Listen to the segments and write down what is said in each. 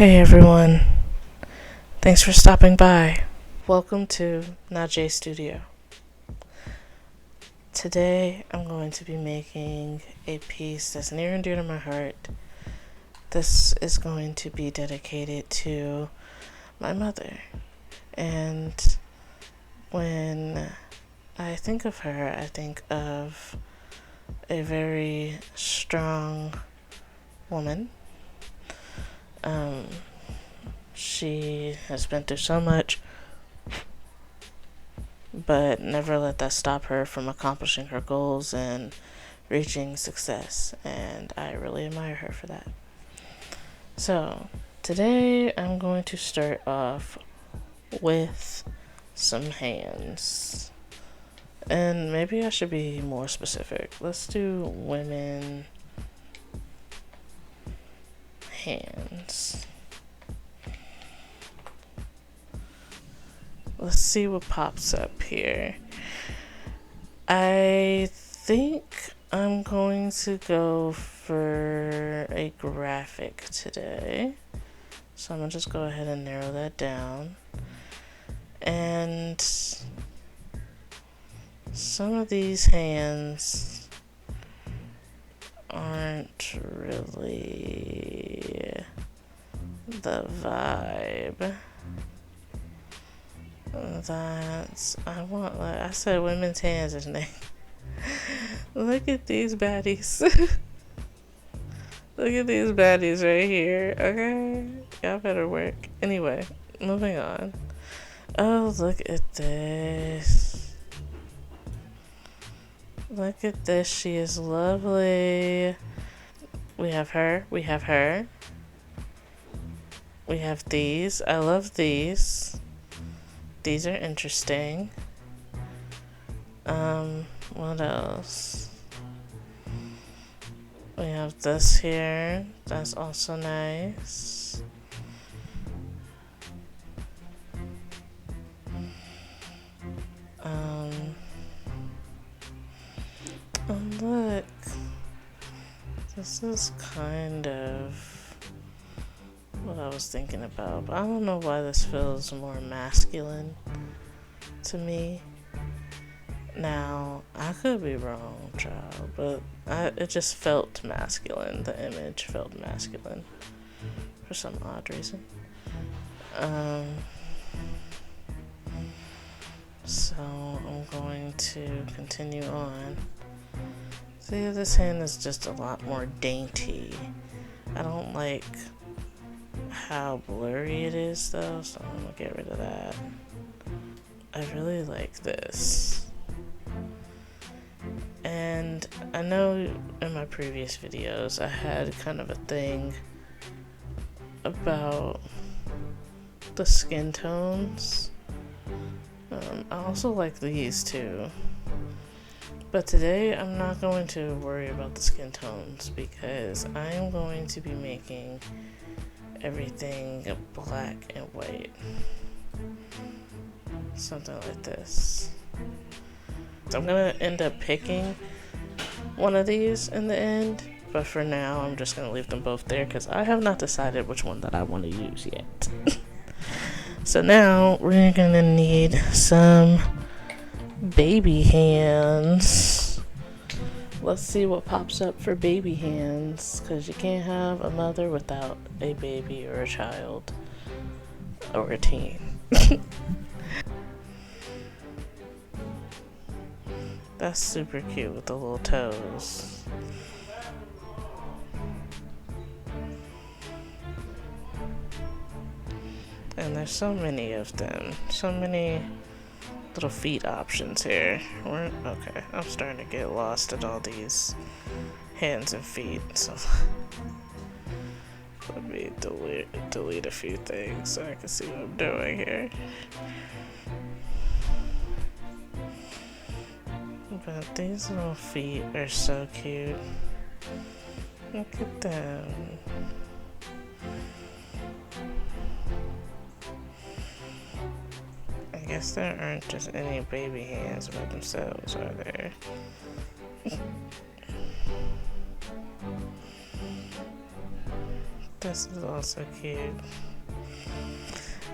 Hey everyone, thanks for stopping by. Welcome to NajayStudio. Today I'm going to be making a piece that's near and dear to my heart. This is going to be dedicated to my mother. And when I think of her, I think of a very strong woman. She has been through so much, but never let that stop her from accomplishing her goals and reaching success, and I really admire her for that. So today I'm going to start off with some hands, and maybe I should be more specific. Let's do women hands. Let's see what pops up here. I think I'm going to go for a graphic today. So I'm going to just go ahead and narrow that down. And some of these hands aren't really the vibe. Like I said, women's hands is name. Look at these baddies. Look at these baddies right here, okay? Y'all better work. Anyway, moving on. Oh, look at this. Look at this. She is lovely. We have her. We have her. We have these. I love these. These are interesting. What else? We have this here. That's also nice. And look. This is kind of what I was thinking about, but I don't know why this feels more masculine to me. Now, I could be wrong, child, but it just felt masculine. The image felt masculine for some odd reason. So I'm going to continue on. See, this hand is just a lot more dainty. I don't like how blurry it is though, so I'm gonna get rid of that. I really like this. And I know in my previous videos I had kind of a thing about the skin tones. I also like these too. But today I'm not going to worry about the skin tones because I am going to be making everything black and white. Something like this. So I'm gonna end up picking one of these in the end, but for now I'm just gonna leave them both there because I have not decided which one that I want to use yet. So now we're gonna need some baby hands. Let's see what pops up for baby hands, because you can't have a mother without a baby or a child or a teen. That's super cute with the little toes. And there's so many of them. So many little feet options here. Okay, I'm starting to get lost in all these hands and feet. So let me delete a few things so I can see what I'm doing here. But these little feet are so cute. Look at them. I guess there aren't just any baby hands by themselves, are there? This is also cute.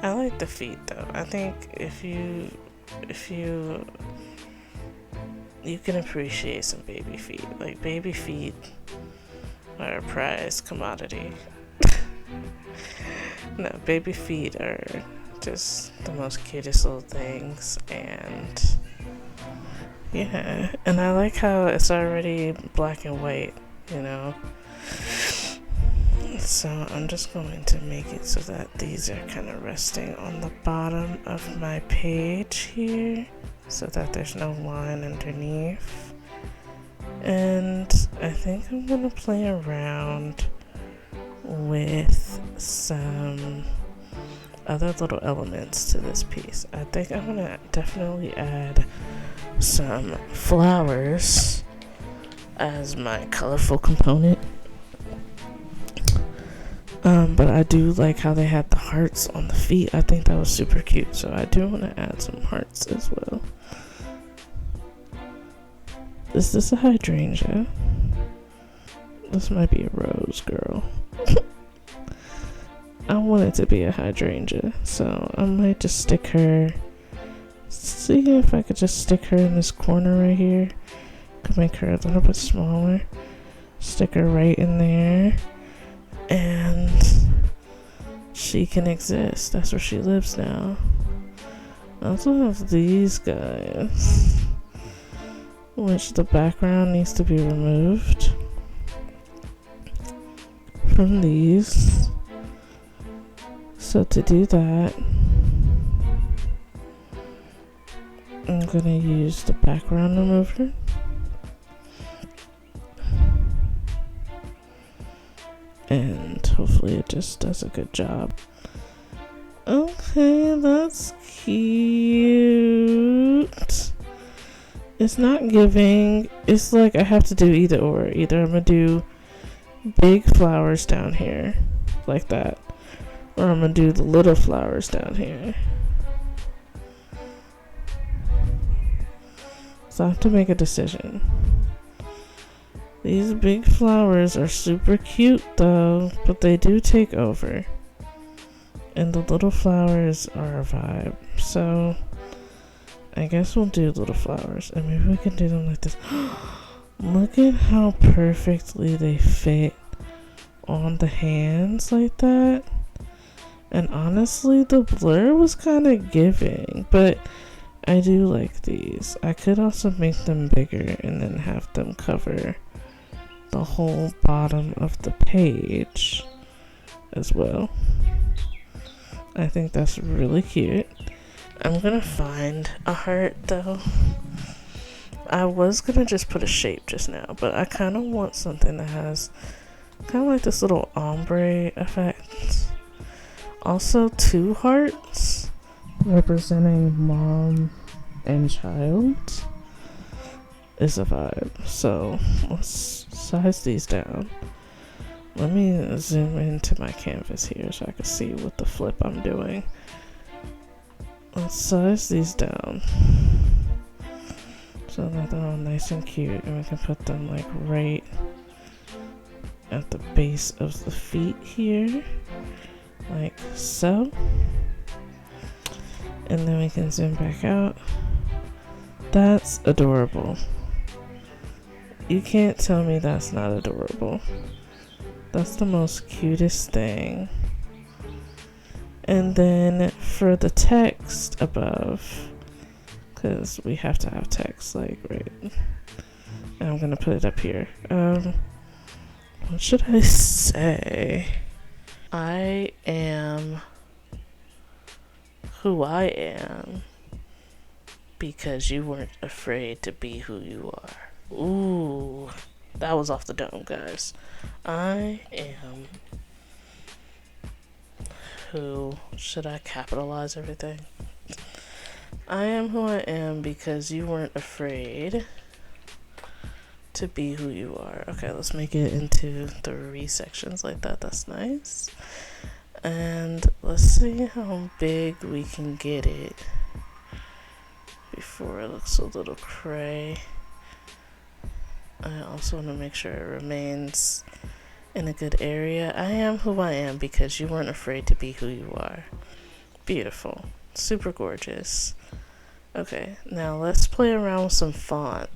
I like the feet though. I think if you can appreciate some baby feet. Like, baby feet are a prized commodity. No, baby feet are just the most cutest little things, and yeah, and I like how it's already black and white, you know. So I'm just going to make it so that these are kind of resting on the bottom of my page here, so that there's no line underneath. And I think I'm gonna play around with some other little elements to this piece. I think I'm gonna definitely add some flowers as my colorful component. But I do like how they had the hearts on the feet. I think that was super cute, so I do want to add some hearts as well. Is this a hydrangea? This might be a rose, girl. I want it to be a hydrangea, so I might just stick her. See if I could just stick her in this corner right here. Could make her a little bit smaller. Stick her right in there, and she can exist. That's where she lives now. I also have these guys, which the background needs to be removed from these. So to do that, I'm gonna use the background remover. And hopefully it just does a good job. Okay, that's cute. It's not giving. It's like I have to do either or. Either I'm gonna do big flowers down here, like that, or I'm gonna do the little flowers down here. So I have to make a decision. These big flowers are super cute though, but they do take over. And the little flowers are a vibe. So I guess we'll do little flowers. And maybe we can do them like this. Look at how perfectly they fit on the hands like that. And honestly, the blur was kind of giving, but I do like these. I could also make them bigger and then have them cover the whole bottom of the page as well. I think that's really cute. I'm gonna find a heart though. I was gonna just put a shape just now, but I kind of want something that has kind of like this little ombre effect. Also, 2 hearts representing mom and child is a vibe. So let's size these down. Let me zoom into my canvas here so I can see what the flip I'm doing. Let's size these down so that they're all nice and cute, and we can put them like right at the base of the feet here, like so. And then we can zoom back out. That's adorable. You can't tell me that's not adorable. That's the most cutest thing. And then for the text above, because we have to have text, like, right. And I'm gonna put it up here. What should I say? I am who I am because you weren't afraid to be who you are. Ooh, that was off the dome, guys. I am who, should I capitalize everything? I am who I am because you weren't afraid to be who you are. Okay, let's make it into 3 sections like that. That's nice. And let's see how big we can get it before it looks a little cray. I also want to make sure it remains in a good area. I am who I am because you weren't afraid to be who you are. Beautiful. Super gorgeous. Okay, now let's play around with some font.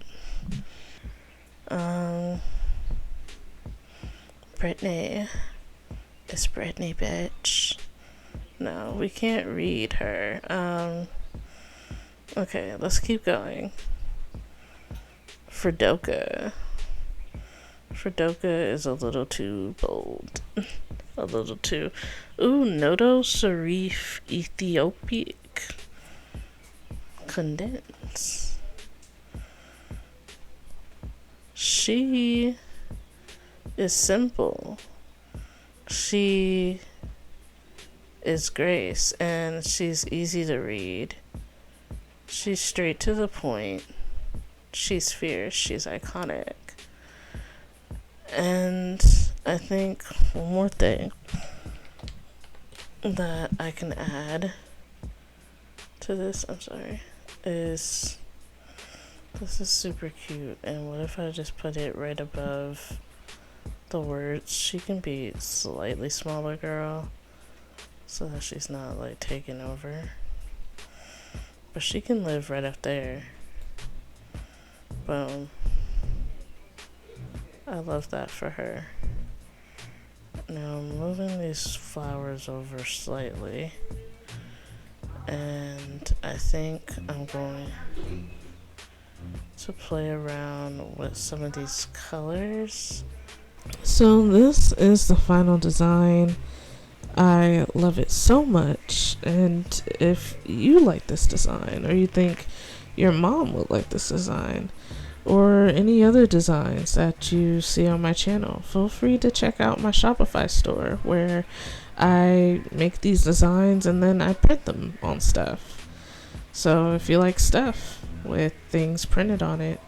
Brittany. It's Brittany, bitch. No, we can't read her. Okay, let's keep going. Fredoka. Fredoka is a little too bold. A little too. Ooh, Noto Sharif Ethiopic. Condense. She is simple. She is Grace, and she's easy to read. She's straight to the point. She's fierce. She's iconic. And I think one more thing that I can add to this, is this is super cute. And what if I just put it right above the words? She can be slightly smaller, girl, so that she's not like taking over. But she can live right up there. Boom. I love that for her. Now I'm moving these flowers over slightly. And I think I'm going to play around with some of these colors. So this is the final design. I love it so much. And if you like this design, or you think your mom would like this design, or any other designs that you see on my channel, feel free to check out my Shopify store where I make these designs and then I print them on stuff. So if you like stuff with things printed on it,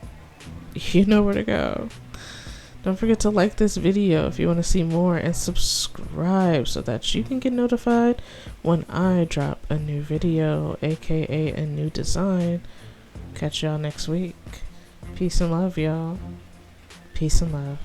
you know where to go. Don't forget to like this video if you want to see more, and subscribe so that you can get notified when I drop a new video, aka a new design. Catch y'all next week. Peace and love, y'all. Peace and love.